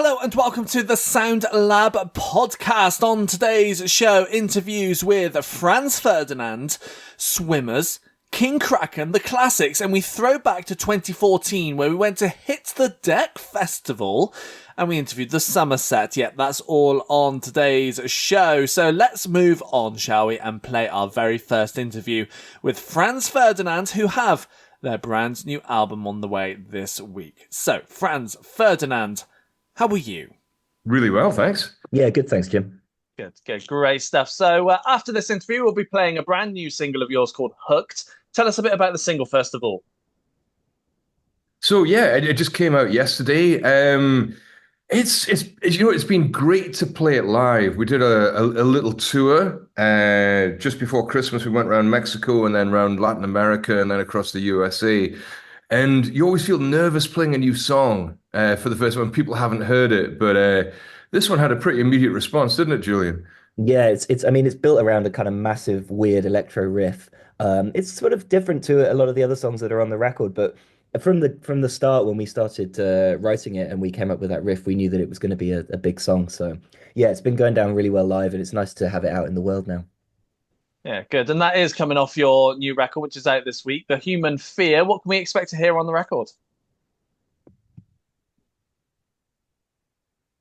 Hello and welcome to the Sound Lab podcast. On today's show, interviews with Franz Ferdinand, SWMRS, King Kraken The Klassics, and we throw back to 2014 where we went to Hit the Deck Festival and we interviewed the Somerset. Yep, that's all on today's show. So let's move on, shall we, and play our very first interview with Franz Ferdinand, who have their brand new album on the way this week. So, Franz Ferdinand, how are you? Really well, thanks. Yeah, good. Thanks, Jim. Good. Great stuff. So after this interview, we'll be playing a brand new single of yours called Hooked. Tell us a bit about the single, first of all. So yeah, it just came out yesterday. It's been great to play it live. We did a little tour just before Christmas. We went around Mexico and then around Latin America and then across the USA. And you always feel nervous playing a new song for the first one. People haven't heard it, but this one had a pretty immediate response, didn't it, Julian? Yeah, it's built around a kind of massive, weird electro riff. It's sort of different to a lot of the other songs that are on the record, but from the start, when we started writing it and we came up with that riff, we knew that it was going to be a big song. So yeah, it's been going down really well live, and it's nice to have it out in the world now. Yeah, good. And that is coming off your new record, which is out this week, The Human Fear. What can we expect to hear on the record?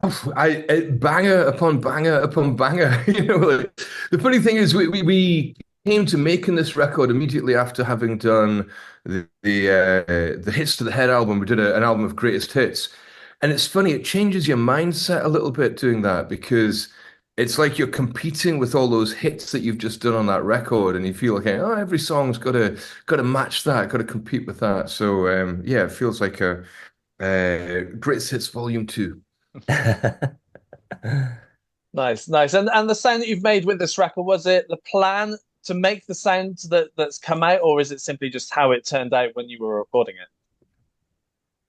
Banger upon banger upon banger. The funny thing is, we came to making this record immediately after having done the Hits to the Head album. We did an album of greatest hits, and it's funny. It changes your mindset a little bit doing that because it's like you're competing with all those hits that you've just done on that record, and you feel like, oh, every song's got to match that, got to compete with that. So yeah, it feels like a greatest hits volume 2. Nice. And the sound that you've made with this record, was it the plan to make the sound that's come out, or is it simply just how it turned out when you were recording it?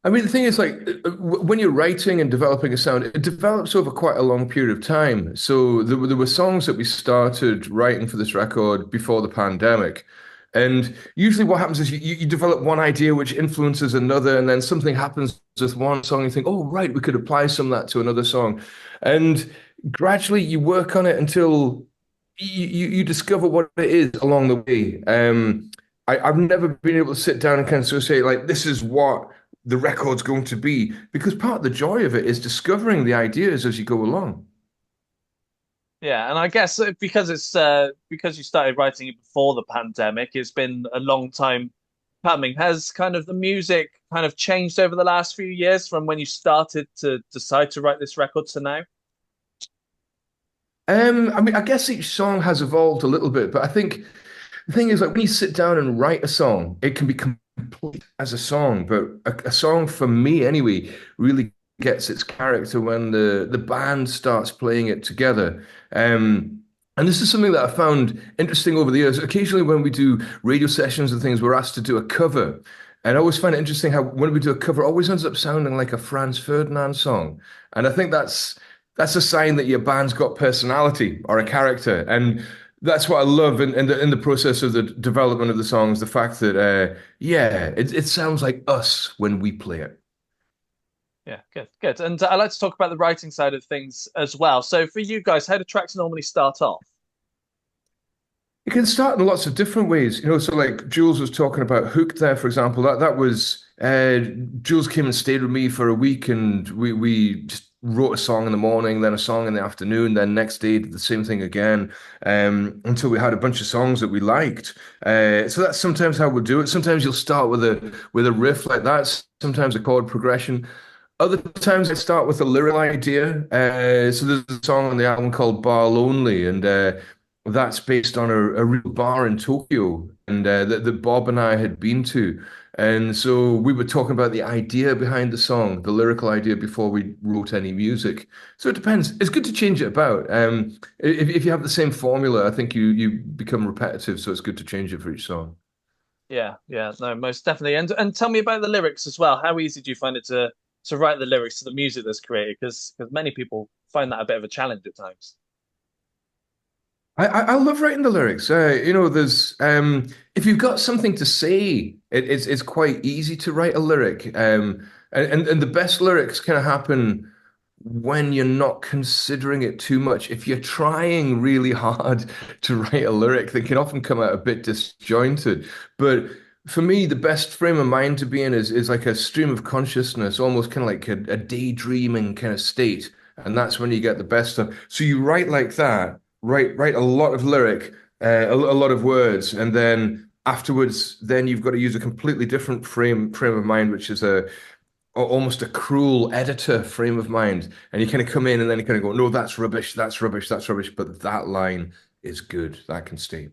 I mean, the thing is, like, when you're writing and developing a sound, it develops over quite a long period of time. So there were songs that we started writing for this record before the pandemic. And usually what happens is you develop one idea which influences another, and then something happens with one song, and you think, oh, right, we could apply some of that to another song. And gradually you work on it until you discover what it is along the way. I've never been able to sit down and kind of say, like, this is what the record's going to be, because part of the joy of it is discovering the ideas as you go along. Yeah, and I guess because you started writing it before the pandemic, it's been a long time coming. Has kind of the music kind of changed over the last few years from when you started to decide to write this record to now? I mean, I guess each song has evolved a little bit, but I think the thing is, like, when you sit down and write a song, it can be complete as a song, but a song, for me anyway, really gets its character when the band starts playing it together. And this is something that I found interesting over the years. Occasionally when we do radio sessions and things, we're asked to do a cover. And I always find it interesting how when we do a cover, it always ends up sounding like a Franz Ferdinand song. And I think that's a sign that your band's got personality or a character. And that's what I love in the process of the development of the songs, the fact that, it sounds like us when we play it. Yeah, good. And I like to talk about the writing side of things as well. So for you guys, how do tracks normally start off? It can start in lots of different ways. So like Jules was talking about Hooked there, for example. That was Jules came and stayed with me for a week, and we just wrote a song in the morning, then a song in the afternoon, then next day did the same thing again, until we had a bunch of songs that we liked. So that's sometimes how we'll do it. Sometimes you'll start with a riff like that, sometimes a chord progression. Other times I start with a lyrical idea. So there's a song on the album called Bar Lonely, and that's based on a real bar in Tokyo, and that Bob and I had been to. And so we were talking about the idea behind the song, the lyrical idea, before we wrote any music. So it depends. It's good to change it about. If you have the same formula, I think you become repetitive, so it's good to change it for each song. Yeah, no, most definitely. And tell me about the lyrics as well. How easy do you find it to write the lyrics to the music that's created? Because many people find that a bit of a challenge at times. I love writing the lyrics. There's if you've got something to say, it's quite easy to write a lyric. And the best lyrics kind of happen when you're not considering it too much. If you're trying really hard to write a lyric, they can often come out a bit disjointed. But for me, the best frame of mind to be in is like a stream of consciousness, almost kind of like a daydreaming kind of state. And that's when you get the best stuff. So you write like that, write a lot of lyric, a lot of words, and then afterwards, then you've got to use a completely different frame of mind, which is almost a cruel editor frame of mind. And you kind of come in and then you kind of go, no, that's rubbish, that's rubbish, that's rubbish. But that line is good. That can stay.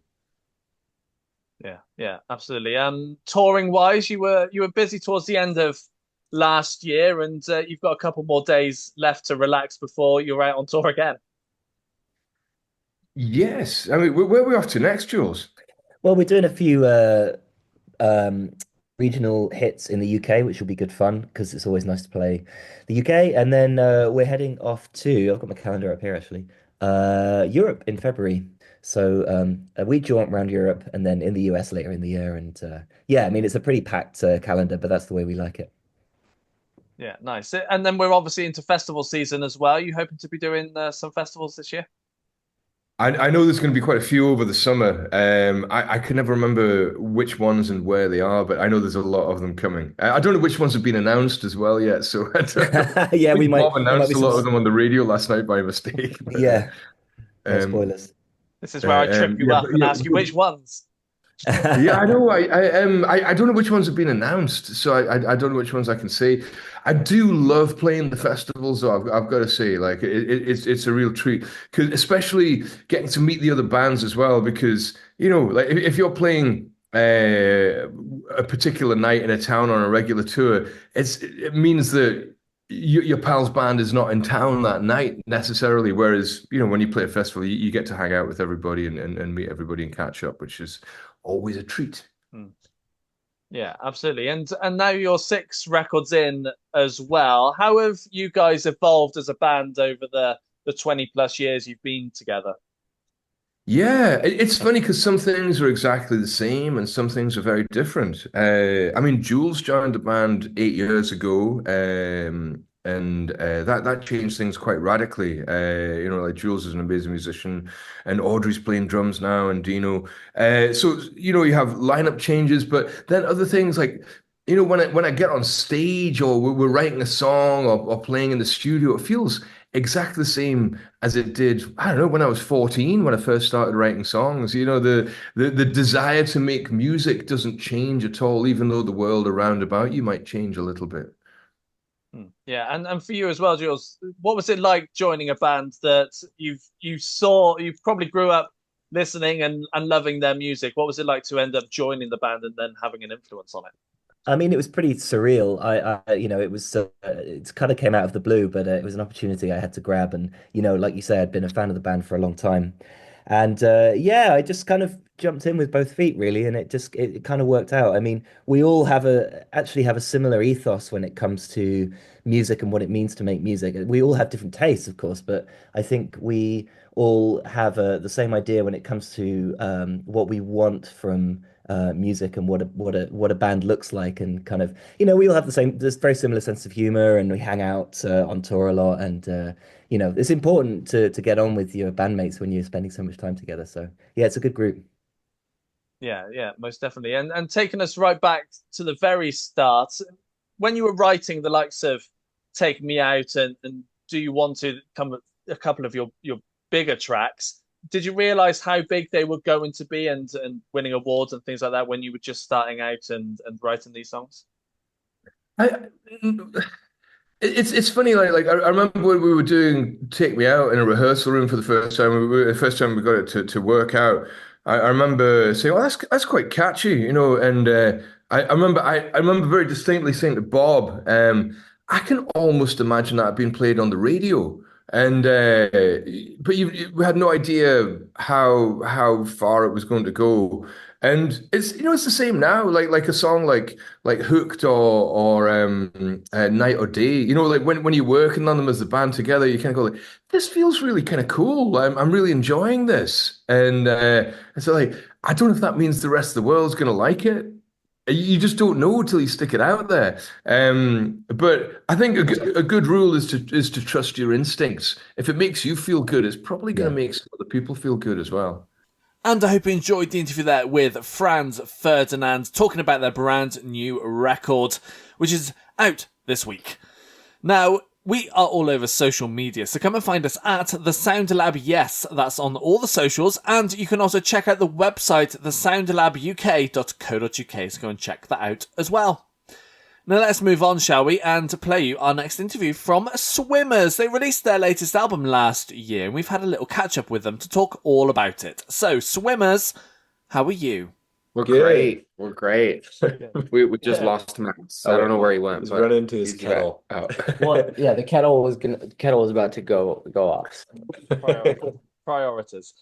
Yeah, yeah, absolutely. Touring wise, you were busy towards the end of last year, and you've got a couple more days left to relax before you're out on tour again. Yes. I mean, where are we off to next, Jules? Well, we're doing a few um, regional hits in the UK, which will be good fun because it's always nice to play the UK. And then we're heading off to, I've got my calendar up here actually, Europe in February. So a wee jaunt around Europe and then in the US later in the year. And yeah, I mean, it's a pretty packed calendar, but that's the way we like it. Yeah, nice. And then we're obviously into festival season as well. You hoping to be doing some festivals this year? I know there's going to be quite a few over the summer. I can never remember which ones and where they are, but I know there's a lot of them coming. I don't know which ones have been announced as well yet. So I don't know. Yeah, I think Bob there might announced be a some, lot of them on the radio last night by mistake. yeah, no Um, spoilers. This is where I trip you yeah, up but and yeah, ask you which ones. yeah, I know. I don't know which ones have been announced, so I don't know which ones I can say. I do love playing the festivals, though. I've got to say, like it's a real treat, because especially getting to meet the other bands as well. Because like if you're playing a particular night in a town on a regular tour, it means that your pal's band is not in town that night necessarily. Whereas, when you play a festival, you get to hang out with everybody and meet everybody and catch up, which is always a treat. Hmm. Yeah, absolutely. And now you're 6 records in as well. How have you guys evolved as a band over the 20 plus years you've been together? Yeah, it's funny because some things are exactly the same and some things are very different. I mean, Jules joined the band 8 years ago, and that changed things quite radically. Like Jules is an amazing musician, and Audrey's playing drums now, and Dino. So you have lineup changes, but then other things like. When I get on stage or we're writing a song or playing in the studio, it feels exactly the same as it did, I don't know, when I was 14, when I first started writing songs. The desire to make music doesn't change at all, even though the world around about you might change a little bit. Yeah, and for you as well, Jules, what was it like joining a band that you probably grew up listening and loving their music? What was it like to end up joining the band and then having an influence on it? I mean, it was pretty surreal. It was it kind of came out of the blue, but it was an opportunity I had to grab. And like you say, I'd been a fan of the band for a long time, and yeah, I just kind of jumped in with both feet, really, and it kind of worked out. I mean, we all actually have a similar ethos when it comes to music and what it means to make music. We all have different tastes, of course, but I think we all have the same idea when it comes to what we want from music and what a band looks like, and kind of we all have this very similar sense of humor, and we hang out on tour a lot, and it's important to get on with your bandmates when you're spending so much time together. So yeah, it's a good group. Yeah, yeah, most definitely. And taking us right back to the very start, when you were writing the likes of Take Me Out and Do You Want to come a couple of your bigger tracks, did you realize how big they were going to be and winning awards and things like that when you were just starting out and writing these songs? I, it's funny, I remember when we were doing Take Me Out in a rehearsal room for the first time. The first time we got it to work out. I remember saying, "Oh, that's quite catchy," And I remember very distinctly saying to Bob, "I can almost imagine that being played on the radio." And but we had no idea how far it was going to go. And it's the same now. Like a song like Hooked or Night or Day. Like when you're working on them as a band together, you kind of go like, this feels really kind of cool. I'm really enjoying this. And so like I don't know if that means the rest of the world's gonna like it, You just don't know till you stick it out there. But I think a good rule is to trust your instincts. If it makes you feel good, it's probably going Yeah. to make some other people feel good as well. And I hope you enjoyed the interview there with Franz Ferdinand talking about their brand new record, which is out this week. Now, we are all over social media, so come and find us at The Sound Lab. Yes, that's on all the socials, and you can also check out the website, thesoundlabuk.co.uk, so go and check that out as well. Now let's move on, shall we, and play you our next interview from SWMRS. They released their latest album last year, and we've had a little catch-up with them to talk all about it. So, SWMRS, how are you? We're Good. great. We're great. We just lost Max. I don't know where he went, He's but running into his he's kettle. back. Well, yeah, the kettle was about to go off. Priorities.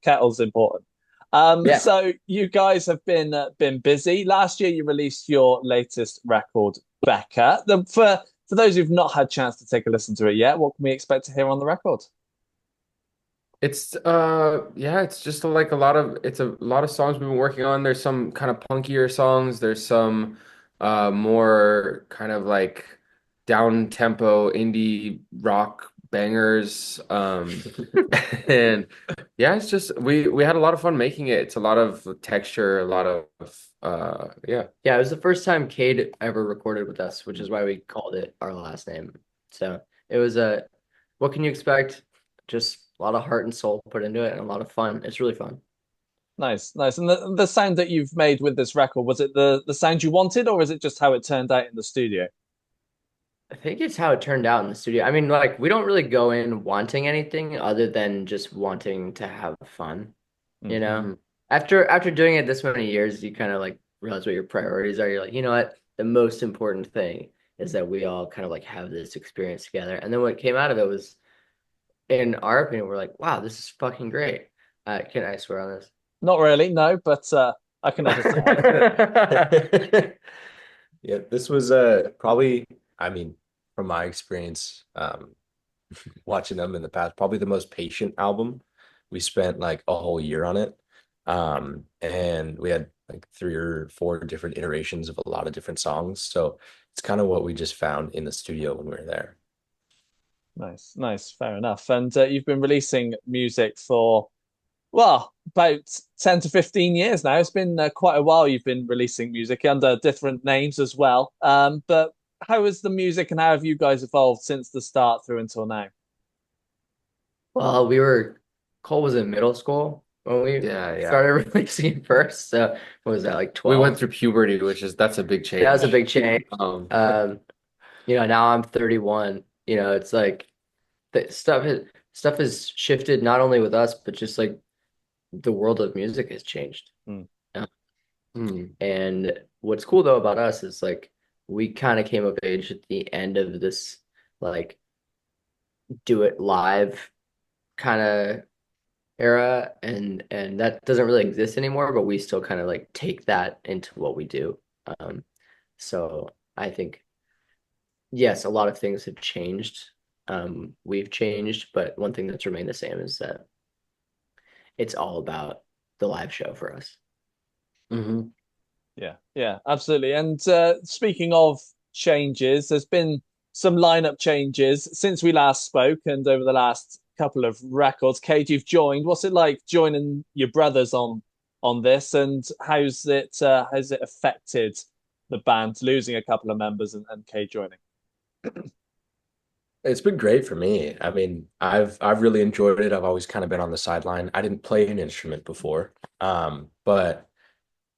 Kettle's important. Yeah. So you guys have been busy. Last year you released your latest record, Becca. For those who've not had a chance to take a listen to it yet, what can we expect to hear on the record? It's it's just like it's a lot of songs we've been working on. There's some kind of punkier songs. There's some more kind of like down tempo indie rock bangers. And yeah, it's just we had a lot of fun making it. It's a lot of texture, a lot of yeah. Yeah, it was the first time Cade ever recorded with us, which is why we called it our last name. So it was what can you expect? Just a lot of heart and soul put into it and a lot of fun. It's really fun. Nice. And the sound that you've made with this record, was it the sound you wanted, or is it just how it turned out in the studio? I think it's how it turned out in the studio. I mean, like, we don't really go in wanting anything other than just wanting to have fun, you know? Mhm. After doing it this many years, you kind of like realize what your priorities are. You're like, you know what? The most important thing is that we all kind of like have this experience together. And then what came out of it was, in our opinion, we're like, wow, this is fucking great. Can I swear on this? Not really, no, but I can understand. Yeah, this was probably, I mean, from my experience, watching them in the past, probably the most patient album. We spent like a whole year on it. And we had like 3 or 4 different iterations of a lot of different songs. So it's kind of what we just found in the studio when we were there. Nice, fair enough. And you've been releasing music for, well, about 10 to 15 years now. It's been quite a while you've been releasing music under different names as well. But how is the music and how have you guys evolved since the start through until now? Well, Cole was in middle school when we Yeah. started releasing first. So what was that, like We 12? went through puberty, that's a big change. That was a big change. Um, Now I'm 31. It's like the stuff has shifted not only with us, but just like the world of music has changed. And what's cool though about us is like we kind of came of age at the end of this like do it live kind of era, and that doesn't really exist anymore, but we still kind of like take that into what we do. So I think yes, a lot of things have changed. We've changed, but one thing that's remained the same is that it's all about the live show for us. mhm. Yeah, absolutely. And speaking of changes, there's been some lineup changes since we last spoke and over the last couple of records. Cade, you've joined. What's it like joining your brothers on this, and how's it affected the band losing a couple of members and Cade joining? It's been great for me. I mean, I've really enjoyed it. I've always kind of been on the sideline. I didn't play an instrument before, but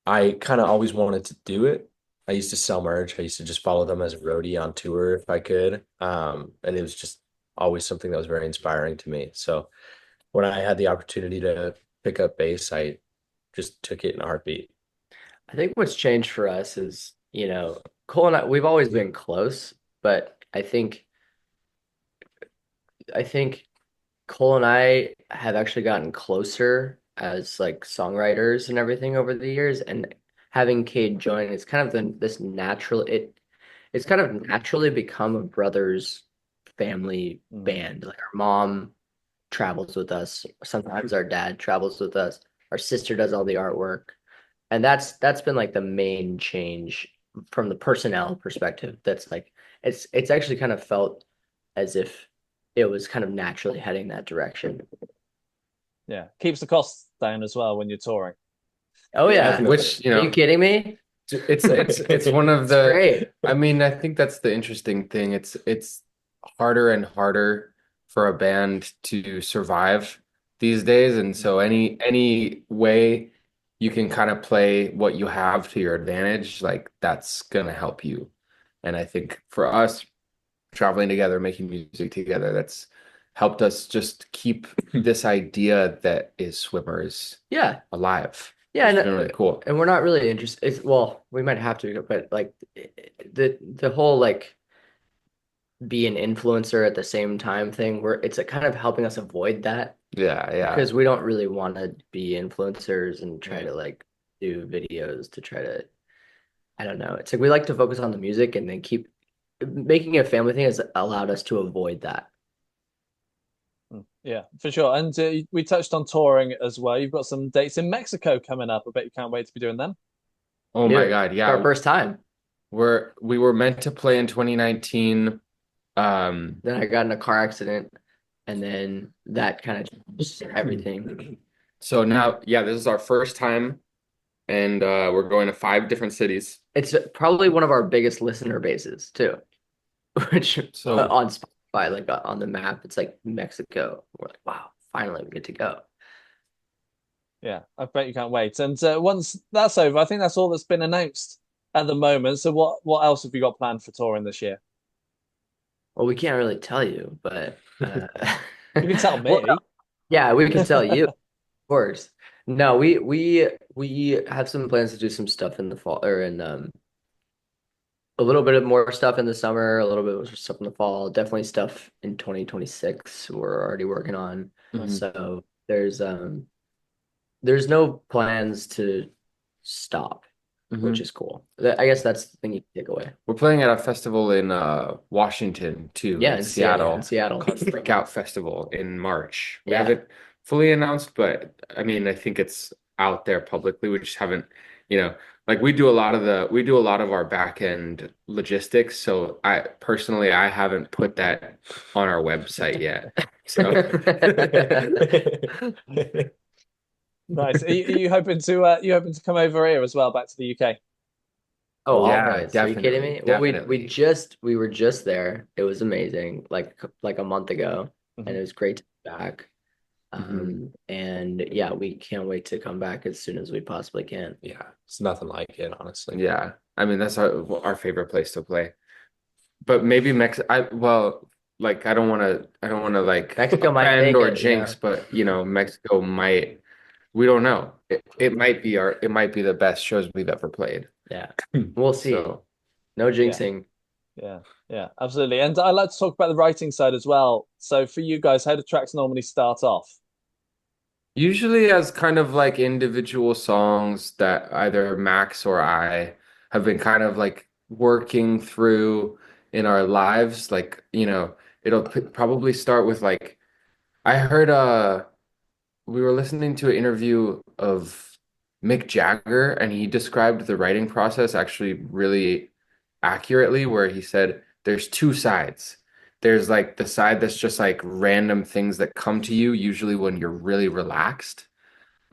I kind of always wanted to do it. I used to sell merch. I used to just follow them as a roadie on tour if I could. And it was just always something that was very inspiring to me. So when I had the opportunity to pick up bass, I just took it in a heartbeat. I think what's changed for us is, Cole and I, we've always been close, but I think Cole and I have actually gotten closer as like songwriters and everything over the years. And having Cade join, it's kind of it's kind of naturally become a brothers family band. Like our mom travels with us. Sometimes our dad travels with us. Our sister does all the artwork. And that's been like the main change from the personnel perspective. That's like it's actually kind of felt as if it was kind of naturally heading that direction. Yeah, keeps the costs down as well when you're touring. Oh yeah. Definitely. Which, Are you kidding me? it's one of It's the, great. I mean, I think that's the interesting thing. It's harder and harder for a band to survive these days. And so any way you can kind of play what you have to your advantage, like that's gonna help you. And I think for us, traveling together, making music together, that's helped us just keep this idea that is SWMRS Yeah. alive. Yeah, It's been really cool. and we're not really interested. Well, we might have to, but like the whole like be an influencer at the same time thing, where it's a kind of helping us avoid that Yeah. because we don't really want to be influencers and try to like do videos to try to, I don't know. It's like we like to focus on the music and then keep making it a family thing has allowed us to avoid that. Yeah, for sure. And we touched on touring as well. You've got some dates in Mexico coming up. I bet you can't wait to be doing them. Oh my Dude, God, it's our yeah. first time. We were meant to play in 2019. Then I got in a car accident, and then that kind of changed everything. So now, yeah, this is our first time, and we're going to 5 different cities. It's probably one of our biggest listener bases too, which So on Spotify, like on the map, it's like Mexico. We're like, wow, finally we get to go. Yeah, I bet you can't wait. And once that's over, I think that's all that's been announced at the moment. So what else have you got planned for touring this year? Well, we can't really tell you, but You can tell me. well, yeah, we can tell you, of course. No, we have some plans to do some stuff in the fall or in a little bit of more stuff in the summer, a little bit of stuff in the fall, definitely stuff in 2026 we're already working on. Mhm. So there's no plans to stop, which is cool. I guess that's the thing you can take away. we're playing at a festival in Washington too, Yeah, in in Seattle, Seattle. called Freak Out Festival in March. We Yeah. haven't fully announced, but I mean, I think it's out there publicly. We just haven't, like we do a lot of our back end logistics. So I haven't put that on our website yet. So Nice. Are you hoping to come over here as well, back to the UK? Oh, Yeah, always. Are you kidding me? Well, definitely. we were just there. It was amazing, like a month ago, and it was great to be back. And yeah, we can't wait to come back as soon as we possibly can. Yeah, it's nothing like it, honestly. yeah, I mean that's our favorite place to play. But maybe like I don't want to like Mexico might offend take or it, jinx, but Mexico might. We don't know. It might be the best shows we've ever played. Yeah, we'll see. So No jinxing. Yeah, absolutely. And I'd like to talk about the writing side as well. So for you guys, how do tracks normally start off? usually as kind of like individual songs that either Max or I have been kind of like working through in our lives, like, it'll probably start with like I heard we were listening to an interview of Mick Jagger, and he described the writing process actually really accurately, where he said there's 2 sides. There's like the side that's just like random things that come to you, usually when you're really relaxed.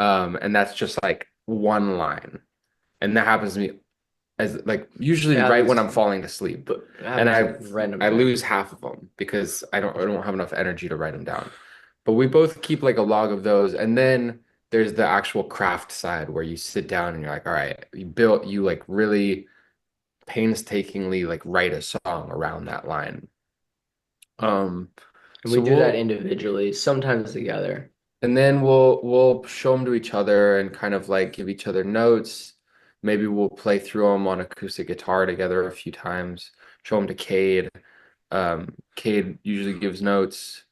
And that's just like one line. And that happens to me as like usually Yeah, right when I'm falling asleep. But And random. I lose half of them because I don't have enough energy to write them down. But we both keep like a log of those. And then there's the actual craft side where you sit down and you're like, all right, you like really painstakingly like write a song around that line. And we So do that individually, sometimes together. and then we'll show them to each other and kind of like give each other notes. Maybe we'll play through them on acoustic guitar together a few times. Show them to Cade. Cade usually gives notes.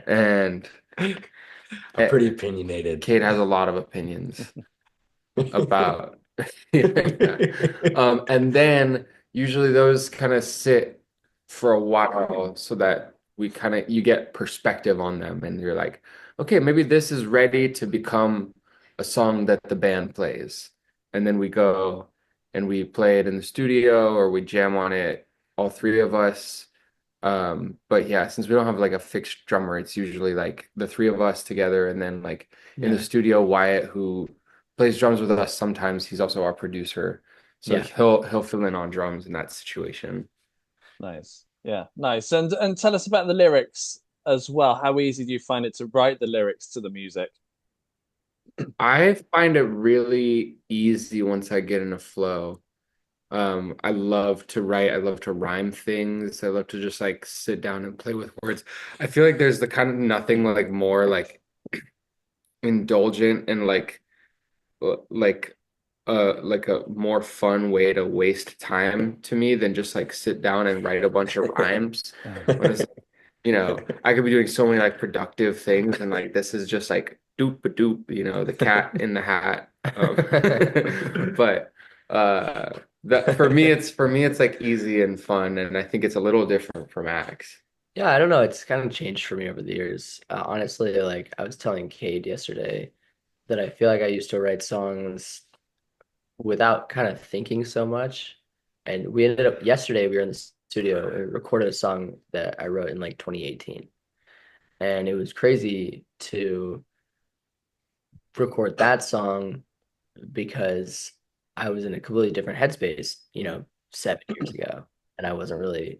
And I'm pretty opinionated. Cade has a lot of opinions about and then usually those kind of sit for a while so that you get perspective on them and you're like, okay, maybe this is ready to become a song that the band plays, and then we go and we play it in the studio or we jam on it, all three of us. But yeah, since we don't have like a fixed drummer, it's usually like the three of us together, and then like in the studio, Wyatt, who plays drums with us sometimes, he's also our producer, so Yeah. he'll fill in on drums in that situation. Nice. Yeah, nice. And tell us about the lyrics as well. How easy do you find it to write the lyrics to the music? I find it really easy once I get in a flow. I love to write. I love to rhyme things. I love to just like sit down and play with words. I feel like there's the kind of nothing like more like indulgent and like like a more fun way to waste time to me than just like sit down and write a bunch of rhymes. When it's, I could be doing so many like productive things, and like this is just like doop a doop, the cat in the hat. But that for me it's like easy and fun, and I think it's a little different for Max. Yeah, I don't know. It's kind of changed for me over the years. Honestly, like I was telling Cade yesterday that I feel like I used to write songs without kind of thinking so much. And we ended up yesterday, we were in the studio and recorded a song that I wrote in like 2018. And it was crazy to record that song because I was in a completely different headspace, 7 years ago. And I wasn't really,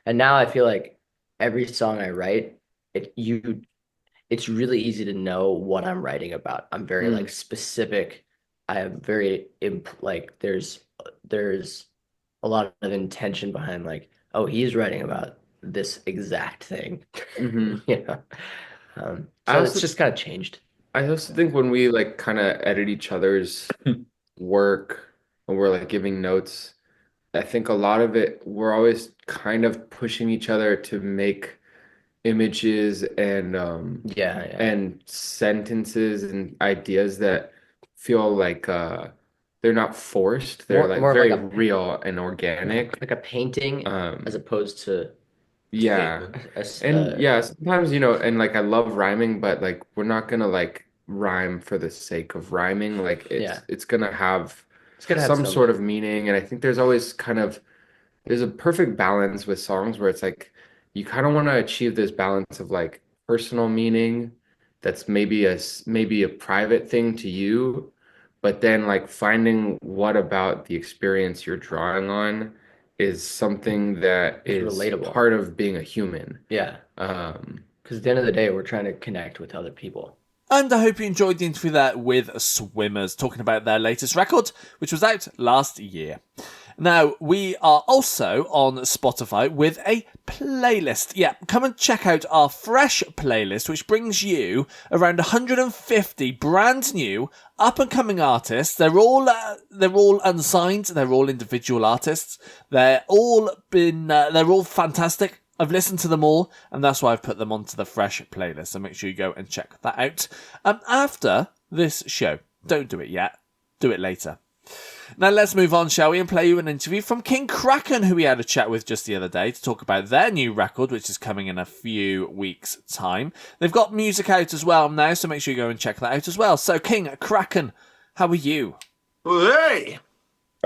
and now I feel like every song I write, it's really easy to know what I'm writing about. I'm very like specific. I am very like there's a lot of intention behind like, oh, he's writing about this exact thing. So it's just kind of changed. I also think when we like kind of edit each other's work and we're like giving notes, I think a lot of it we're always kind of pushing each other to make images and and sentences and ideas that feel like they're not forced. They're like More very like real and organic. like a painting as opposed to Yeah. And sometimes, and like I love rhyming, but like we're not gonna like rhyme for the sake of rhyming. Like it's gonna have some sort of meaning. And I think there's always there's a perfect balance with songs where it's like you kind of want to achieve this balance of like personal meaning that's maybe a private thing to you, but then like finding what about the experience you're drawing on is something that is relatable. Part of being a human. Yeah. Because at the end of the day, we're trying to connect with other people. And I hope you enjoyed the interview there with SWMRS, talking about their latest record, which was out last year. Now, we are also on Spotify with a playlist. Yeah, come and check out our fresh playlist, which brings you around 150 brand new up-and-coming artists. They're all unsigned. They're all individual artists. They're all fantastic. I've listened to them all, and that's why I've put them onto the fresh playlist. So make sure you go and check that out. After this show, don't do it yet. Do it later. Now let's move on, shall we, and play you an interview from King Kraken, who we had a chat with just the other day to talk about their new record, which is coming in a few weeks' time. They've got music out as well now, so make sure you go and check that out as well. So, King Kraken, how are you? Hey!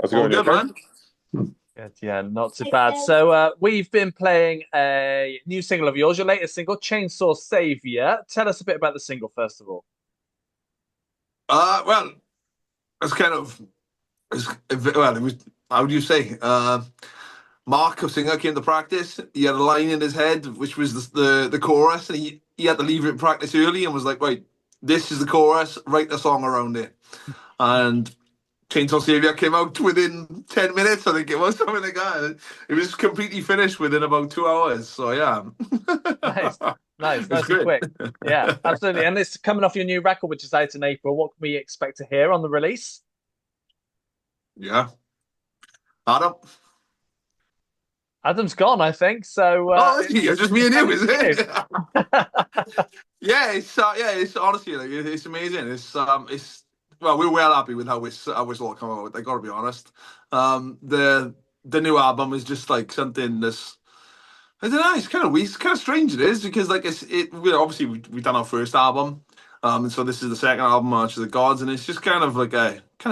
How's it going, good, man? Good, yeah, not too bad. So we've been playing a new single of yours, your latest single, Chainsaw Savior. Tell us a bit about the single, first of all. Well, it's kind of... it was, how do you say? Mark, a singer, came to practice. He had a line in his head, which was the chorus, and he had to leave it in practice early and was like, right, this is the chorus, write a song around it. And Chainsaw Savior came out within 10 minutes, I think it was, something like that. It was completely finished within about 2 hours, so yeah. Nice and quick. Yeah, absolutely. And it's coming off your new record, which is out in April. What can we expect to hear on the release? Yeah. Adam's gone, I think. So it's just me and you, is it? It's honestly like it's amazing. It's well, we're well happy with how it's all come out. I gotta be honest. The new album is just like something that's, I don't know. It's kind of weird. It's kind of strange. It is because like we've done our first album, And so this is the second album, March of the Gods, and it's just kind of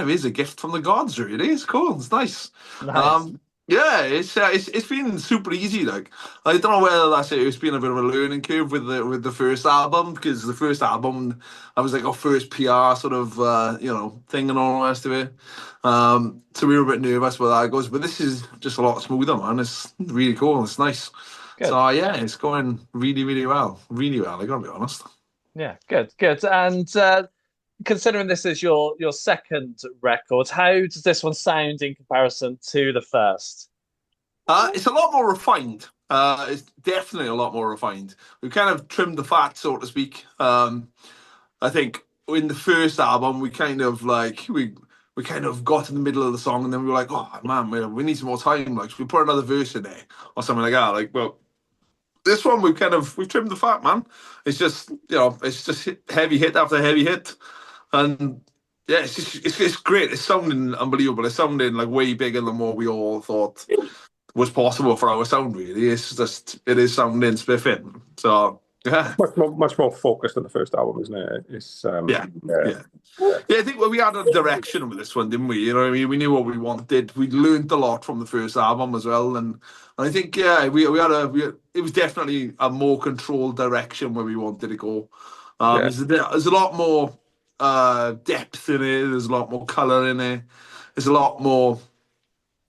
is a gift from the gods, really. It's cool. It's nice. Nice. Yeah, it's been super easy. Like, I don't know whether that's it. It's been a bit of a learning curve with the first album, because the first album I was like our first PR sort of thing and all the rest of it. So we were a bit nervous where that goes, but this is just a lot smoother, man. It's really cool. It's nice. Good. So yeah, it's going really, really well. Really well, I gotta be honest. Yeah, good. And considering this is your second record, how does this one sound in comparison to the first? It's a lot more refined. It's definitely a lot more refined. We've kind of trimmed the fat, so to speak. I think in the first album, we kind of got in the middle of the song, and then we were like, oh man, we need some more time. Like, should we put another verse in there or something like that? Like, well, this one we've trimmed the fat, man. It's just heavy hit after heavy hit, and yeah, it's great. It's sounding unbelievable. It's sounding like way bigger than what we all thought was possible for our sound. Really, it is sounding spiffing. So yeah, much more focused than the first album, isn't it? It's yeah. I think we had a direction with this one, didn't we? You know what I mean? We knew what we wanted. We learned a lot from the first album as well, and I think it was definitely a more controlled direction where we wanted to go. There's a lot more depth in it. There's a lot more color in it. There's a lot more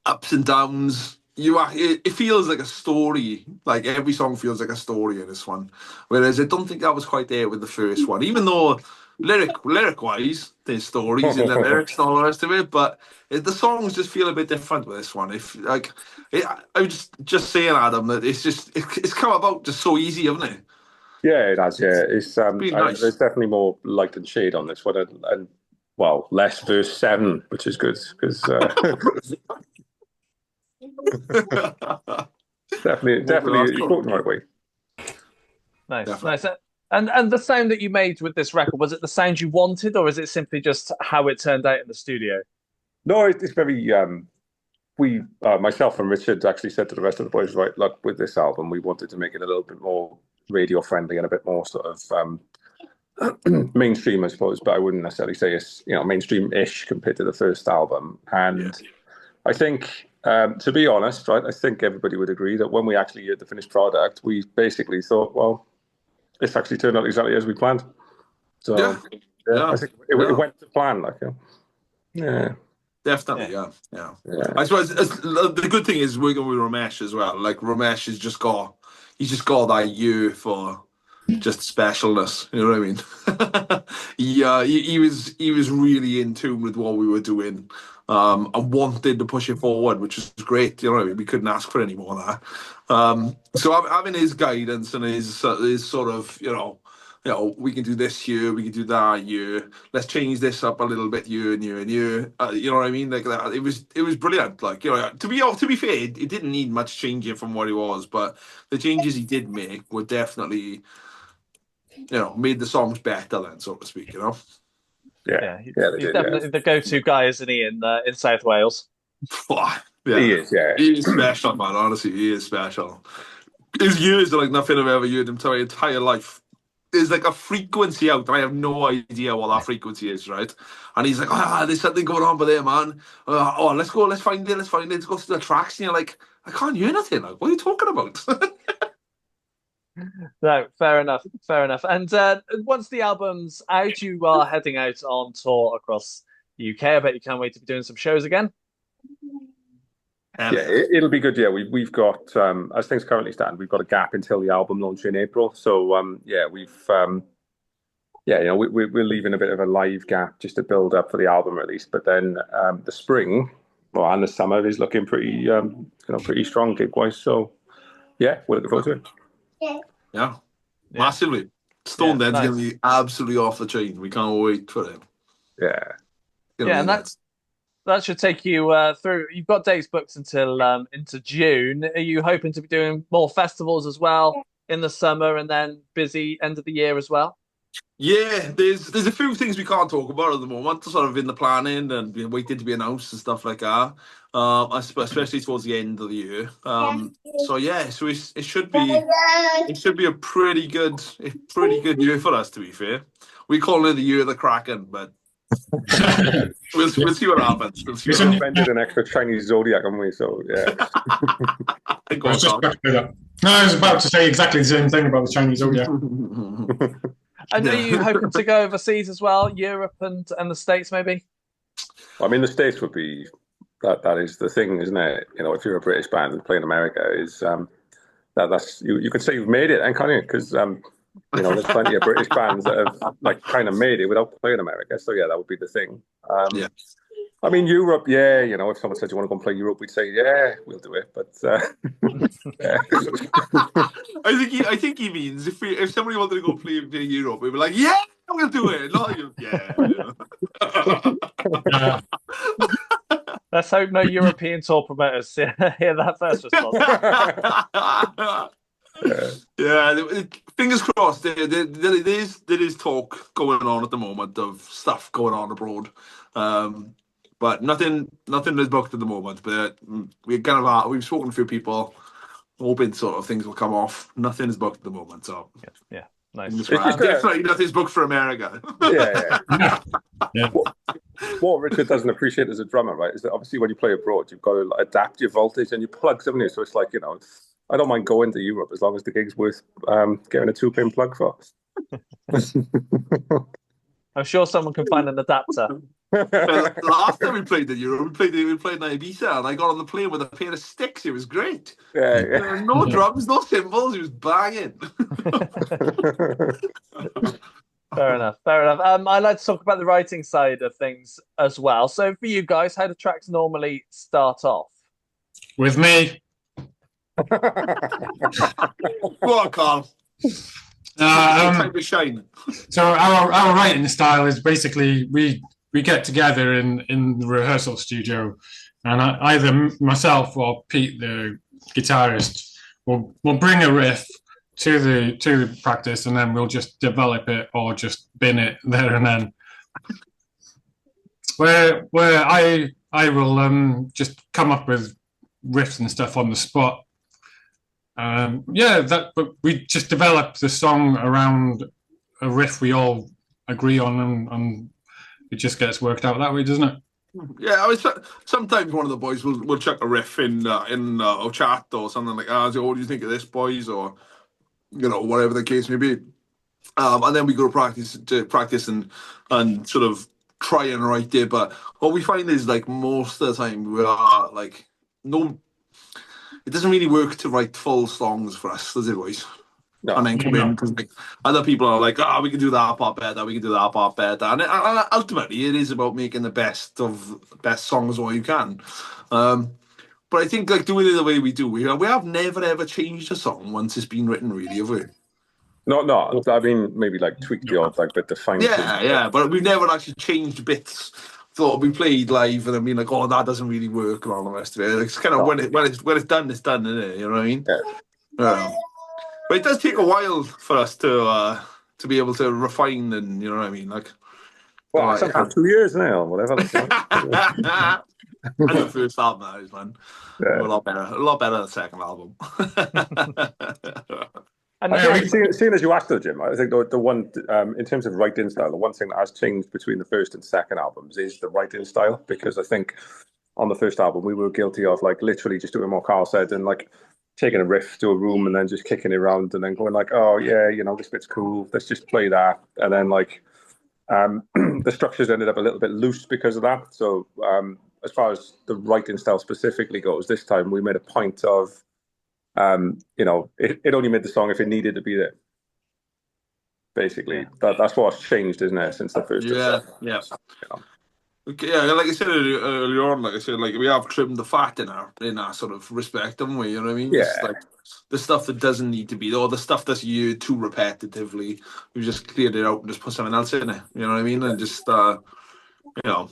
ups and downs. It feels like a story. Like, every song feels like a story in this one, whereas I don't think that was quite there with the first one. Even though lyric wise, there's stories in the lyrics and all the rest of it, but the songs just feel a bit different with this one. I was just saying, Adam, that it's come about just so easy, hasn't it? Yeah, it has. Yeah, it's nice. There's definitely more light and shade on this one, and well, less verse 7, which is good because definitely you're going the right way. Nice, Definitely. nice. And the sound that you made with this record, was it the sound you wanted, or is it simply just how it turned out in the studio? No, it's very. We, myself and Richard, actually said to the rest of the boys, right, look, with this album, we wanted to make it a little bit more radio friendly and a bit more sort of mainstream, I suppose. But I wouldn't necessarily say it's mainstream-ish compared to the first album. And I think, to be honest, right, I think everybody would agree that when we actually heard the finished product, we basically thought, well, it's actually turned out exactly as we planned. So I think it went to plan, like, yeah. Definitely, yeah. I suppose the good thing is working with Ramesh as well. Like, Ramesh has just got that ear for just specialness. You know what I mean? he was really in tune with what we were doing, and wanted to push it forward, which is great. You know what I mean? We couldn't ask for any more of that. So having his guidance and his sort of, we can do this here, we can do that here. Let's change this up a little bit here and here and here. You know what I mean? Like that. It was brilliant. Like, to be fair, it didn't need much changing from what it was, but the changes he did make were definitely, made the songs better, then, so to speak. He's definitely the go-to guy, isn't he, in South Wales? He is. Yeah, he is special, man. Honestly, he is special. His years are like nothing I've ever heard him tell my entire life. There's like a frequency out, and I have no idea what that frequency is, right? And he's like, there's something going on, but there, man. Let's find it. Let's go to the tracks. And you're like, I can't hear nothing. Like, what are you talking about? No, fair enough. And once the album's out, you are heading out on tour across the UK. I bet you can't wait to be doing some shows again. Yeah, it'll be good. Yeah, we've got, as things currently stand, we've got a gap until the album launch in April. So we're leaving a bit of a live gap just to build up for the album release. But then the spring, and the summer is looking pretty strong gig wise. So yeah, we're looking forward to it. Yeah, massively. Stone Dead's going to be absolutely off the chain. We can't wait for it. Yeah, and that should take you through. You've got dates booked until into June. Are you hoping to be doing more festivals as well in the summer, and then busy end of the year as well? Yeah, there's a few things we can't talk about at the moment, sort of in the planning and waiting to be announced and stuff like that. Especially towards the end of the year. So yeah, so it should be a pretty good year for us. To be fair, we call it the year of the Kraken, but we'll see what happens. We'll see We've what happens. invented an extra Chinese zodiac, haven't we? So yeah. I was just about to say that. No, I was about to say exactly the same thing about the Chinese zodiac. And are you hoping to go overseas as well, Europe and the States maybe? I mean, the States would be that is the thing, isn't it? You know, if you're a British band and play in America, is that's you could say you've made it, and can't you? Because you know, there's plenty of British bands that have like kind of made it without playing America. So yeah, that would be the thing. Yeah. I mean, Europe, yeah. You know, if someone said you want to go and play Europe, we'd say yeah, we'll do it. But yeah. I think he means if somebody wanted to go play Europe, we'd be like, yeah, we'll do it. Not yeah. Let's hope no European tour promoters hear that first response. Yeah, fingers crossed. There is talk going on at the moment of stuff going on abroad, but nothing is booked at the moment. But we've spoken to a few people, hoping sort of things will come off. Nothing is booked at the moment, so yeah, nice. Definitely nothing's booked for America. Yeah. What Richard doesn't appreciate as a drummer, right, is that obviously when you play abroad, you've got to adapt your voltage and your plugs, haven't you? So it's like, you know, I don't mind going to Europe as long as the gig's worth getting a 2-pin plug for. I'm sure someone can find an adapter. Last time we played in Europe, we played in Ibiza, and I got on the plane with a pair of sticks. It was great. Yeah. No drums, no cymbals. It was banging. Fair enough. I'd like to talk about the writing side of things as well. So for you guys, how do tracks normally start off? With me. Go on, Carl. Time to shine. So our writing style is basically we get together in the rehearsal studio, and either myself or Pete, the guitarist, will bring a riff to the practice, and then we'll just develop it or just bin it there and then. Where I will just come up with riffs and stuff on the spot. But we just develop the song around a riff we all agree on, and it just gets worked out that way, doesn't it? Yeah, sometimes one of the boys will chuck a riff in a chat or something like, what do you think of this, boys? Or, you know, whatever the case may be. And then we go to practice and sort of try and write it. But what we find is, like, most of the time we are like, it doesn't really work to write full songs for us, does it, boys? No. And then come in, because like, other people are like, we can do that part better, we can do that part better. And ultimately, it is about making the best songs all you can. But I think, like, doing it the way we do, we have never ever changed a song once it's been written, really, have we? No. I mean, maybe like tweak the odd like bit to find. Yeah. But we've never actually changed bits. Thought we played live and I mean, like, that doesn't really work and all the rest of it. It's kind of when it's done, it's done, isn't it? You know what I mean? Yeah. But it does take a while for us to be able to refine and, you know what I mean? Like, well, sometimes 2 years now, whatever. And the first album, that is, man. Yeah. A lot better than the second album. And seeing as you asked, though, Jim, I think the one in terms of writing style, the one thing that has changed between the first and second albums is the writing style, because I think on the first album we were guilty of like literally just doing what Carl said and like taking a riff to a room and then just kicking it around and then going like, oh yeah, you know, this bit's cool, let's just play that, and then like the structures ended up a little bit loose because of that. So as far as the writing style specifically goes, this time we made a point of you know, it only made the song if it needed to be there. Basically, that's what's changed, isn't it, since the first? Yeah. Yeah, like I said earlier on, like I said, like we have trimmed the fat in our sort of respect, haven't we? You know what I mean? Yeah. Just, like the stuff that doesn't need to be, or the stuff that's used too repetitively, we just cleared it out and just put something else in it. You know what I mean? And just you know,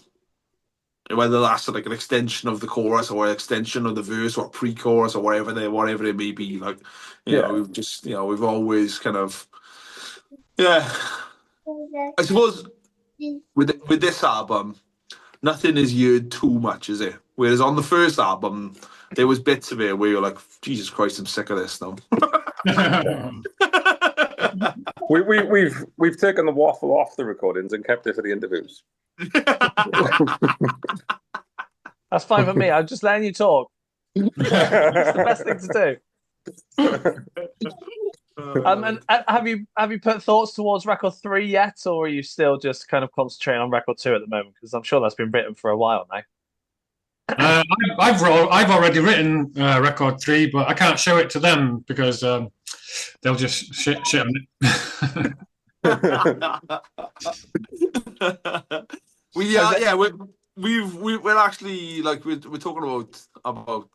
whether that's like an extension of the chorus or an extension of the verse or pre-chorus or whatever it may be, like, you know, we've just, you know, we've always kind of, I suppose with this album, nothing is heard too much, is it? Whereas on the first album, there was bits of it where you're like, Jesus Christ, I'm sick of this now. We've taken the waffle off the recordings and kept it for the interviews. That's fine for me. I'm just letting you talk. It's the best thing to do. And have you put thoughts towards record 3 yet, or are you still just kind of concentrating on record 2 at the moment? Because I'm sure that's been written for a while now. I've already written record 3, but I can't show it to them because they'll just shit on it. We're actually like we're talking about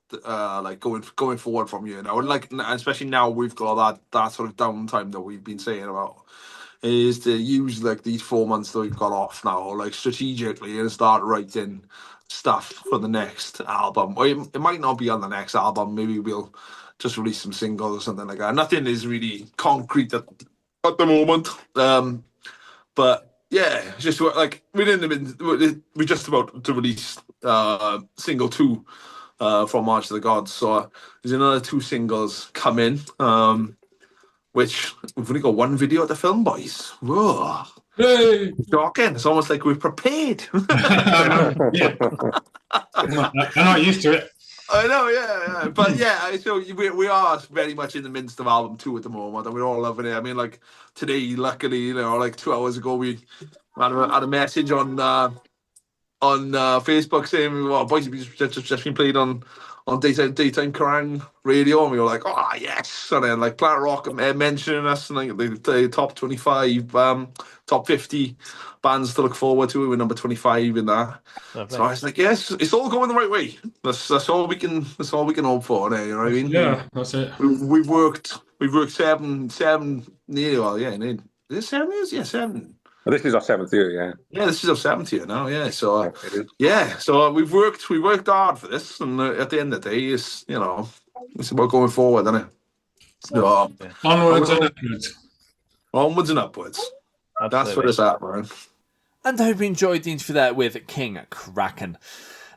like going forward from here now, and like especially now we've got that sort of downtime that we've been saying about, is to use like these 4 months that we've got off now, like strategically, and start writing stuff for the next album. Or it might not be on the next album. Maybe we'll just release some singles or something like that. Nothing is really concrete at the moment. But yeah, just like we're just about to release single 2 from March of the Gods. So there's another 2 singles coming. Which we've only got 1 video at the film, boys. Whoa. Hey. Shocking. It's almost like we're prepared. Yeah. I'm not used to it. I know, yeah. But yeah, so we are very much in the midst of album 2 at the moment, and we're all loving it. I mean, like today, luckily, like 2 hours ago, we had a message on Facebook saying, "Well, boys, we've just been played on daytime Kerrang radio," and we were like, "Oh yes!" And then like Planet Rock mentioning us, and like the top 25, top 50 bands to look forward to. We're number 25 in that. Lovely. So I was like, "Yes, it's all going the right way. That's all we can hope for." You know what I mean? Yeah, that's it. We've worked 7 nearly. Well, yeah, is it 7 years? Yeah, 7. Well, this is our 7th year, yeah. Yeah, this is our 7th year now. Yeah, so so we've worked hard for this, and at the end of the day, it's about going forward, isn't it? So, onwards and upwards. Onwards and upwards. Absolutely. That's what it's at, man. And I hope you enjoyed the interview there with King Kraken.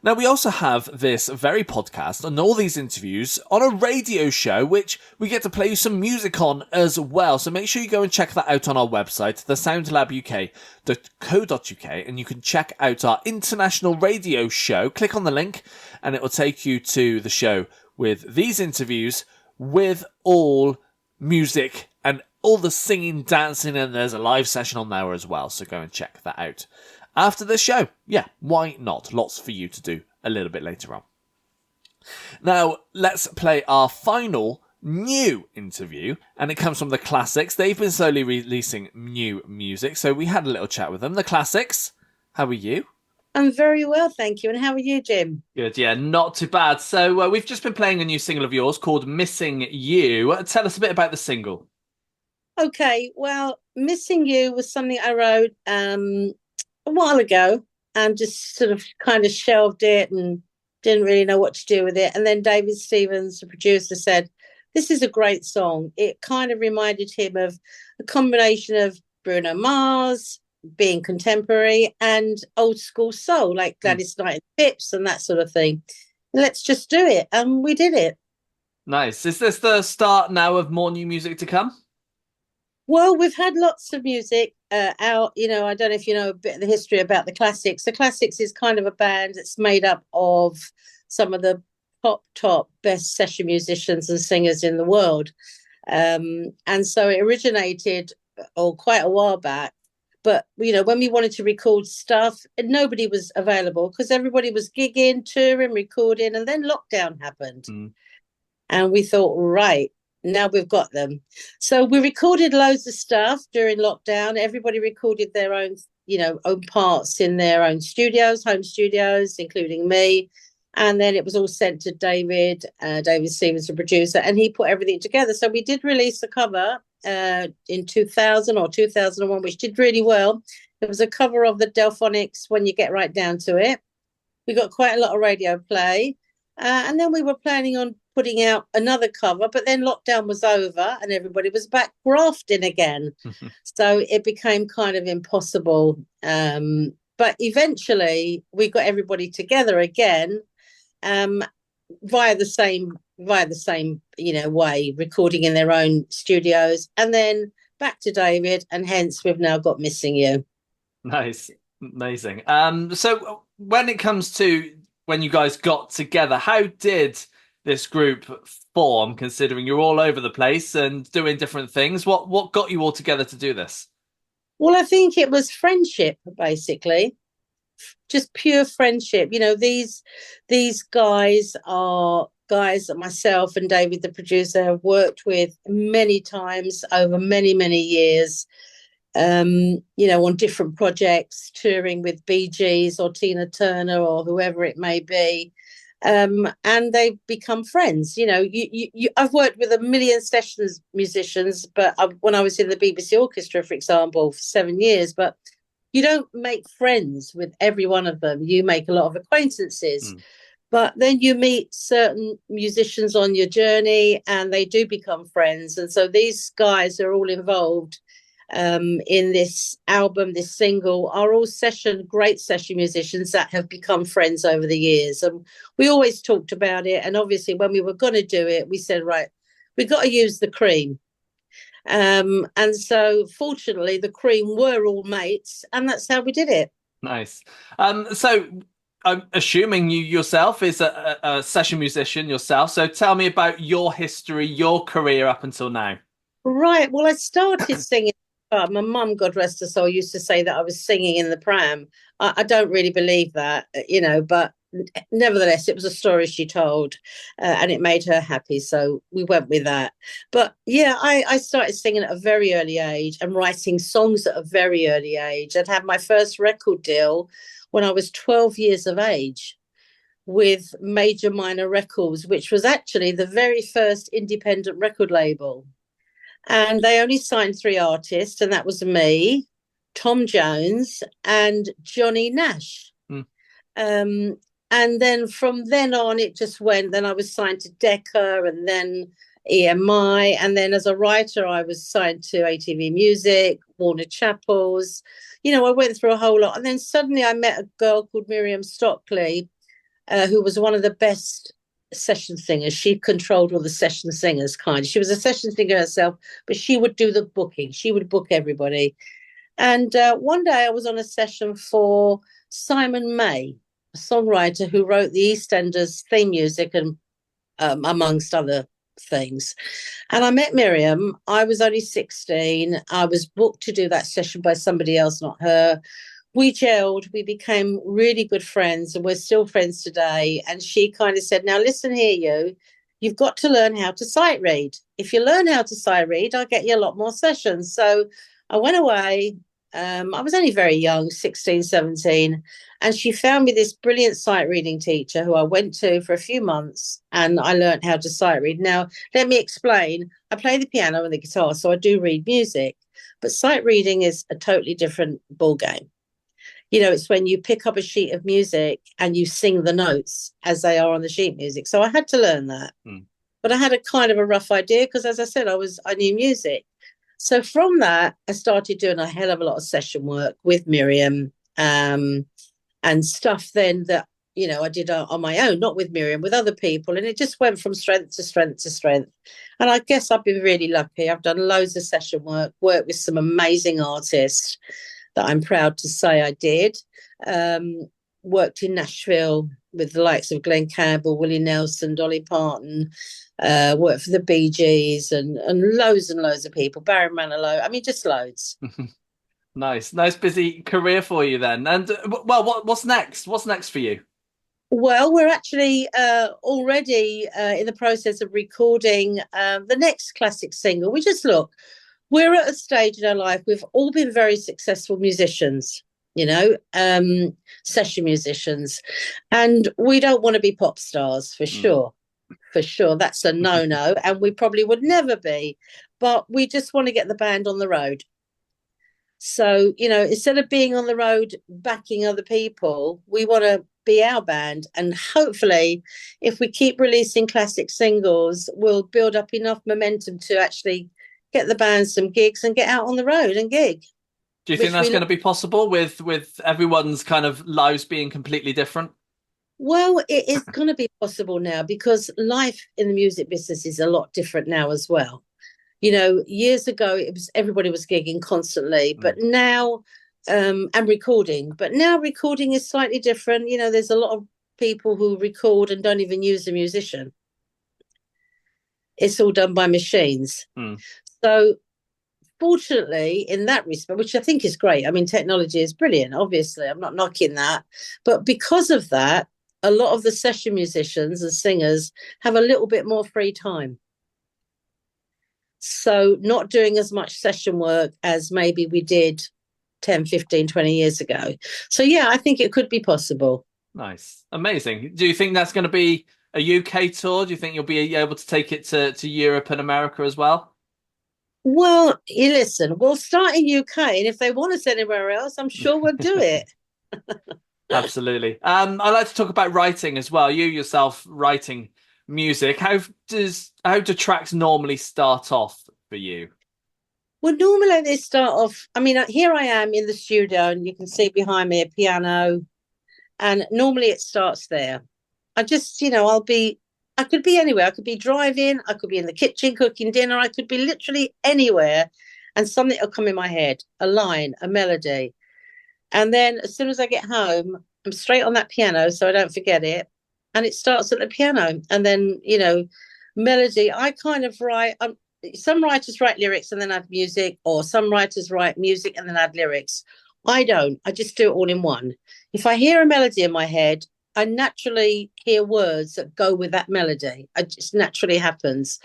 Now, we also have this very podcast and all these interviews on a radio show, which we get to play you some music on as well. So make sure you go and check that out on our website, thesoundlabuk.co.uk, and you can check out our international radio show. Click on the link and it will take you to the show with these interviews with all music and all the singing, dancing, and there's a live session on there as well. So go and check that out. After the show, yeah, why not? Lots for you to do a little bit later on. Now, let's play our final new interview, and it comes from The Klassics. They've been slowly releasing new music, so we had a little chat with them. The Klassics, how are you? I'm very well, thank you. And how are you, Jim? Good, yeah, not too bad. So we've just been playing a new single of yours called Missing You. Tell us a bit about the single. Okay, well, Missing You was something I wrote a while ago, and just sort of kind of shelved it and didn't really know what to do with it. And then David Stevens, the producer, said, "This is a great song." It kind of reminded him of a combination of Bruno Mars, being contemporary, and old school soul, like Gladys Knight and Pips and that sort of thing. Let's just do it. And we did it. Nice. Is this the start now of more new music to come? Well, we've had lots of music out. I don't know if you know a bit of the history about the Klassics. The Klassics is kind of a band that's made up of some of the top best session musicians and singers in the world. And so it originated quite a while back. But, when we wanted to record stuff, nobody was available because everybody was gigging, touring, recording, and then lockdown happened. And we thought, right, now we've got them. So we recorded loads of stuff during lockdown. Everybody recorded their own, own parts in their own studios, home studios, including me. And then it was all sent to David Stevens, the producer, and he put everything together. So we did release a cover in 2000 or 2001, which did really well. It was a cover of the Delphonics, When You Get Right Down to It. We got quite a lot of radio play. And then we were planning on putting out another cover, but then lockdown was over and everybody was back grafting again. So it became kind of impossible. But eventually we got everybody together again, via the same way, recording in their own studios, and then back to David, and hence we've now got Missing You. Nice. Amazing. So when it comes to when you guys got together, how did this group form, considering you're all over the place and doing different things? What got you all together to do this? Well, I think it was friendship, basically. Just pure friendship. These guys are guys that myself and David, the producer, have worked with many times over many, many years, on different projects, touring with Bee Gees or Tina Turner or whoever it may be. And they've become friends. I've worked with a million sessions musicians, but when I was in the BBC Orchestra, for example, for 7 years, but you don't make friends with every one of them. You make a lot of acquaintances, but then you meet certain musicians on your journey and they do become friends. And so these guys are all involved in this album, this single, are all great session musicians that have become friends over the years. And we always talked about it. And obviously when we were going to do it, we said, right, we've got to use the cream. And so fortunately the cream were all mates, and that's how we did it. Nice. So I'm assuming you yourself is a session musician yourself. So tell me about your history, your career up until now. Right. Well, I started singing. My mum, God rest her soul, used to say that I was singing in the pram. I don't really believe that, but nevertheless, it was a story she told, and it made her happy. So we went with that. But yeah, I started singing at a very early age and writing songs at a very early age. I'd had my first record deal when I was 12 years of age with Major Minor Records, which was actually the very first independent record label. And they only signed 3 artists, and that was me, Tom Jones, and Johnny Nash. And then from then on, it just went. Then I was signed to Decca, and then EMI. And then as a writer, I was signed to ATV Music, Warner Chappell's. I went through a whole lot. And then suddenly I met a girl called Miriam Stockley, who was one of the best session singers. She controlled all the session singers, she was a session singer herself, but she would do the booking. She would book everybody. And one day I was on a session for Simon May, a songwriter who wrote the EastEnders theme music and amongst other things. And I met Miriam. I was only 16. I was booked to do that session by somebody else, not her. We gelled, we became really good friends, and we're still friends today. And she kind of said, now listen here, you've got to learn how to sight read. If you learn how to sight read, I'll get you a lot more sessions. So I went away. I was only very young, 16, 17. And she found me this brilliant sight reading teacher who I went to for a few months, and I learned how to sight read. Now, let me explain. I play the piano and the guitar, so I do read music. But sight reading is a totally different ballgame. It's when you pick up a sheet of music and you sing the notes as they are on the sheet music. So I had to learn that. But I had a kind of a rough idea because, as I said, I knew music. So from that, I started doing a hell of a lot of session work with Miriam, and stuff then that, I did on my own, not with Miriam, with other people. And it just went from strength to strength to strength. And I guess I've been really lucky. I've done loads of session worked with some amazing artists that I'm proud to say I did. Worked in Nashville with the likes of Glenn Campbell, Willie Nelson, Dolly Parton, worked for the Bee Gees and loads of people, Barry Manilow. I mean, just loads. Nice busy career for you then. And what's next? What's next for you? Well, we're actually already in the process of recording the next classic single. We're at a stage in our life, we've all been very successful musicians, session musicians, and we don't want to be pop stars for sure. For sure, that's a no-no, and we probably would never be, but we just want to get the band on the road. So, instead of being on the road backing other people, we want to be our band. And hopefully, if we keep releasing classic singles, we'll build up enough momentum to actually get the band some gigs and get out on the road and gig. Do you think that's going to be possible with everyone's kind of lives being completely different? Well, it is going to be possible now because life in the music business is a lot different now as well. Years ago, everybody was gigging constantly, but now, and recording. But now recording is slightly different. There's a lot of people who record and don't even use a musician. It's all done by machines. So fortunately, in that respect, which I think is great. I mean, technology is brilliant, obviously. I'm not knocking that. But because of that, a lot of the session musicians and singers have a little bit more free time. So not doing as much session work as maybe we did 10, 15, 20 years ago. So, yeah, I think it could be possible. Nice. Amazing. Do you think that's going to be a UK tour? Do you think you'll be able to take it to Europe and America as well? Well, you listen, we'll start in UK, and if they want us anywhere else, I'm sure we'll do it. Absolutely. I'd like to talk about writing as well. You yourself writing music. How do tracks normally start off for you? Well, normally they start off, I mean, here I am in the studio, and you can see behind me a piano, and normally it starts there. I just, I could be anywhere. I could be driving, I could be in the kitchen cooking dinner, I could be literally anywhere, and something will come in my head, a line, a melody. And then as soon as I get home, I'm straight on that piano so I don't forget it. And it starts at the piano. And then, melody, I kind of write, some writers write lyrics and then add music, or some writers write music and then add lyrics. I don't. I just do it all in one. If I hear a melody in my head, I naturally hear words that go with that melody. It just naturally happens.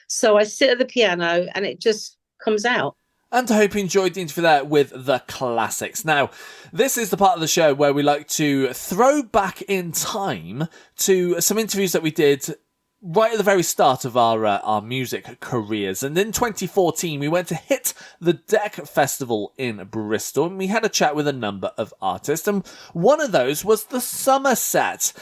So I sit at the piano and it just comes out. And I hope you enjoyed the interview there with The Klassics. Now, this is the part of the show where we like to throw back in time to some interviews that we did right at the very start of our music careers. And in 2014, we went to hit the Deck Festival in Bristol, and we had a chat with a number of artists, and one of those was the Somerset.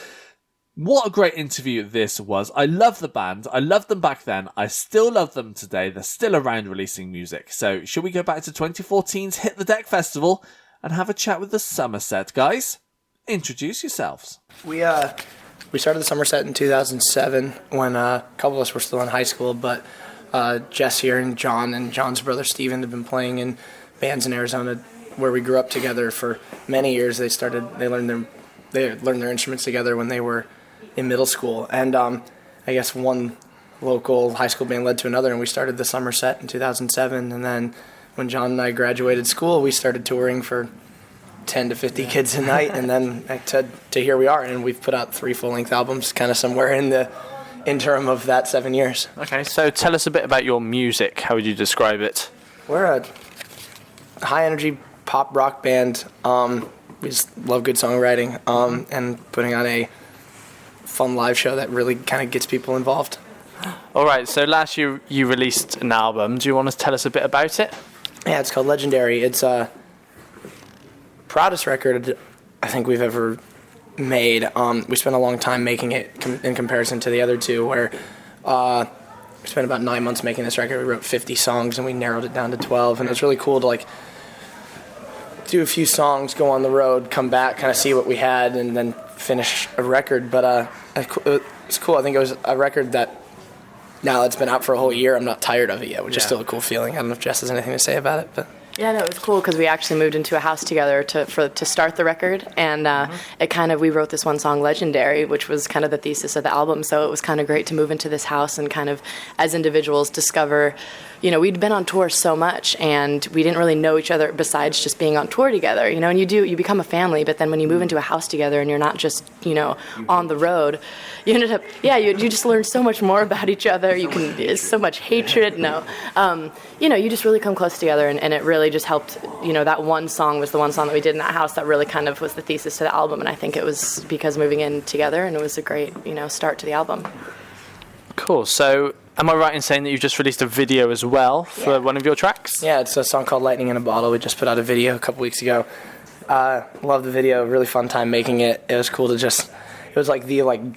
What a great interview this was. I love the band. I loved them back then. I still love them today. They're still around releasing music. So should we go back to 2014's Hit the Deck Festival and have a chat with the Somerset? Guys, introduce yourselves. We started the Somerset in 2007 when a couple of us were still in high school, but Jess here and John's brother Steven have been playing in bands in Arizona where we grew up together for many years. They learned their instruments together when they were in middle school, and I guess one local high school band led to another, and we started the Somerset in 2007. And then when John and I graduated school, we started touring for 10 to 50 kids a night, and then to here we are, and we've put out 3 full-length albums kind of somewhere in the interim of that 7 years. Okay, so tell us a bit about your music. How would you describe it? We're a high-energy pop rock band. We just love good songwriting and putting on a fun live show that really kind of gets people involved. All right, so last year you released an album. Do you want to tell us a bit about it? Yeah, it's called Legendary. It's a proudest record I think we've ever made. We spent a long time making it in comparison to the other two, where we spent about 9 months making this record. We wrote 50 songs and we narrowed it down to 12, and it was really cool to do a few songs, go on the road, come back, kind of see what we had, and then finish a record. But it's cool. I think it was a record that now it's been out for a whole year, I'm not tired of it yet, which is still a cool feeling. I don't know if Jess has anything to say about it, but... Yeah, no, it was cool because we actually moved into a house together to start the record, and we wrote this one song, Legendary, which was kind of the thesis of the album. So it was kind of great to move into this house and kind of, as individuals, discover, we'd been on tour so much and we didn't really know each other besides just being on tour together, and you become a family, but then when you move into a house together and you're not just, on the road, you ended up, you just learn so much more about each other. There's so much hatred. You just really come close together, and it really just helped. That one song was the one song that we did in that house that really kind of was the thesis to the album, and I think it was because moving in together, and it was a great, start to the album. Cool. So Am I right in saying that you've just released a video as well for one of your tracks? Yeah, it's a song called Lightning in a Bottle. We just put out a video a couple weeks ago. Love the video. Really fun time making it. It was cool to just... It was like the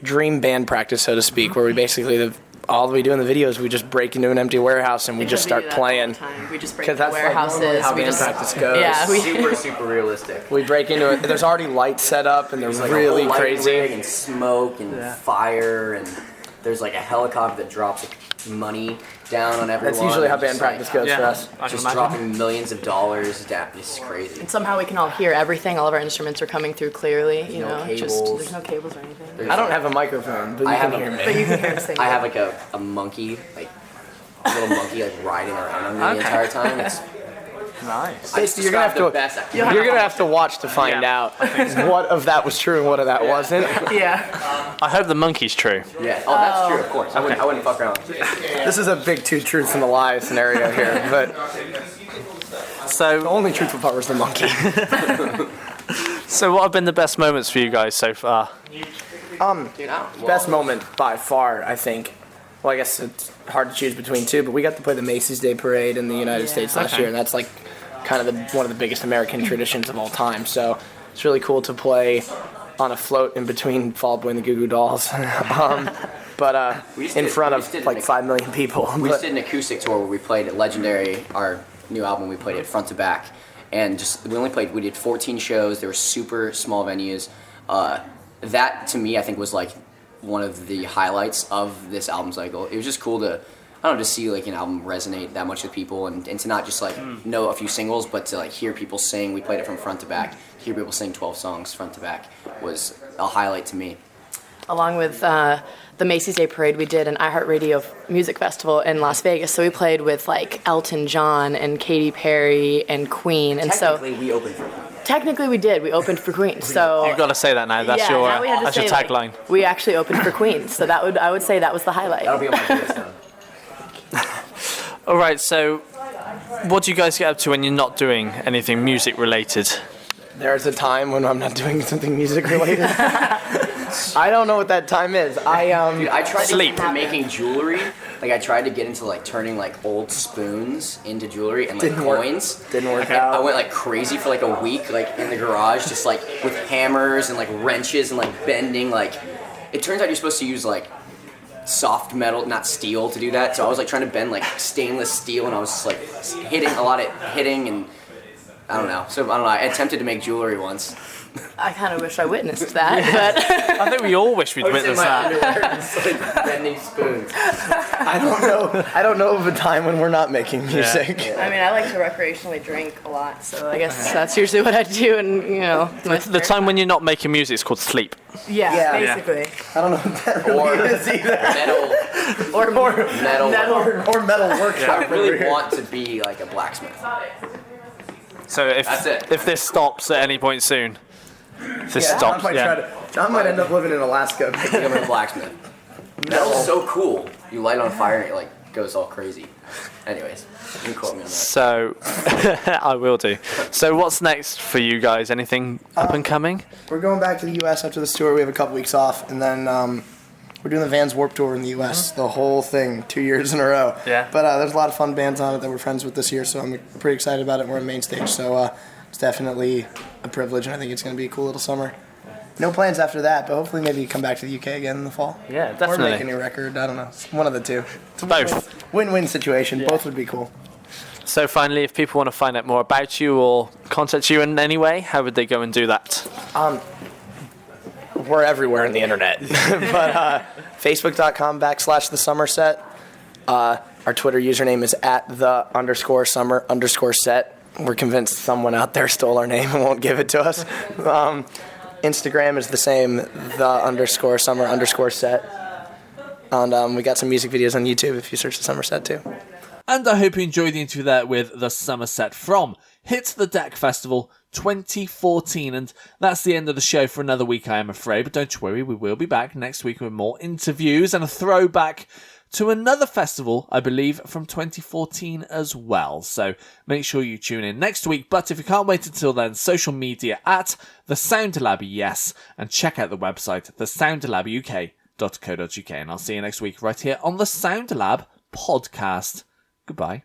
dream band practice, so to speak, where we basically... all we do in the video is we just break into an empty warehouse and we just start playing. We just break into warehouses. How band practice goes. Yeah, super realistic. We break into it. There's already lights set up and they're There's really a whole lighting crazy. rig and smoke and fire, and there's a helicopter that drops money down on everyone. That's usually how and band just, practice goes for us. Just dropping millions of dollars down. It's crazy. And somehow we can all hear everything. All of our instruments are coming through clearly. You know, cables. there's no cables or anything. I don't have a microphone, but you can hear me. But you can hear us sing. I have a monkey, a little monkey riding around on me the entire time. It's nice. Basically, you're gonna have to watch to find out what of that was true and what of that wasn't. Yeah. I hope the monkey's true. Yeah. Oh, that's true. Of course. I wouldn't fuck around. This is a big two truths and a lie scenario here, but so the only truthful part was the monkey. So what have been the best moments for you guys so far? Best moment by far, I think. Well, I guess it's hard to choose between two, but we got to play the Macy's Day Parade in the United States last year, and that's kind of one of the biggest American traditions of all time. So it's really cool to play on a float in between Fall Out Boy and the Goo Goo Dolls, but in front of 5 million people. We just did an acoustic tour where we played at Legendary, our new album. We played it front to back, and we did 14 shows. They were super small venues. That to me, I think, was one of the highlights of this album cycle. It was just cool to, to see an album resonate that much with people, and to not just know a few singles, but to hear people sing. We played it from front to back. Hear people sing 12 songs front to back was a highlight to me. Along with the Macy's Day Parade, we did an iHeartRadio music festival in Las Vegas. So we played with Elton John and Katy Perry and Queen, and Technically, we opened for Queen. Technically, we did. We opened for Queen. So You've got to say that now. That's yeah, your now we had to that's your say, tagline. we actually opened for Queen. So I would say that was the highlight. That'll be on my list now. All right. So, what do you guys get up to when you're not doing anything music related? There's a time when I'm not doing something music related. I don't know what that time is. Dude, I tried to get into making jewelry. I tried to get into turning old spoons into jewelry and coins. Didn't work out. I went crazy for a week in the garage, just with hammers and wrenches and bending. It turns out you're supposed to use soft metal, not steel, to do that. So I was trying to bend stainless steel, and I was just hitting and I don't know. So I don't know. I attempted to make jewelry once. I kind of wish I witnessed that, but I think we all wish we'd witnessed that. Bending spoons. I don't know of a time when we're not making music. Yeah. I mean, I like to recreationally drink a lot, so I guess that's usually what I do. And the time when you're not making music is called sleep. Yeah, basically. I don't know what that really is either. Metal workshop. I really want to be a blacksmith. So if this stops at any point soon, John might end up living in Alaska. Becoming a blacksmith. Metal's so cool. You light it on fire and it goes all crazy. Anyways, you can quote me on that. So I will do. So what's next for you guys? Anything up and coming? We're going back to the U.S. after this tour. We have a couple weeks off, and then we're doing the Vans Warped Tour in the U.S. The whole thing, 2 years in a row. Yeah. But there's a lot of fun bands on it that we're friends with this year, so I'm pretty excited about it. We're on main stage, so it's definitely a privilege, and I think it's going to be a cool little summer. No plans after that, but hopefully maybe come back to the UK again in the fall. Yeah, definitely. Or make a new record. I don't know. One of the two. It's Both. Win-win situation. Both would be cool. So finally, if people want to find out more about you or contact you in any way, how would they go and do that? We're everywhere on the internet. But Facebook.com/thesomerset. Our Twitter username is @the_summer_set. We're convinced someone out there stole our name and won't give it to us. Instagram is the same, the_summer_set. And we got some music videos on YouTube if you search the Somerset too. And I hope you enjoyed the interview there with the Somerset from Hit the Deck Festival 2014. And that's the end of the show for another week, I am afraid. But don't worry, we will be back next week with more interviews and a throwback to another festival, I believe, from 2014 as well. So make sure you tune in next week. But if you can't wait until then, social media @TheSoundLab, yes. And check out the website, thesoundlabuk.com. and I'll see you next week right here on the Sound Lab podcast. Goodbye.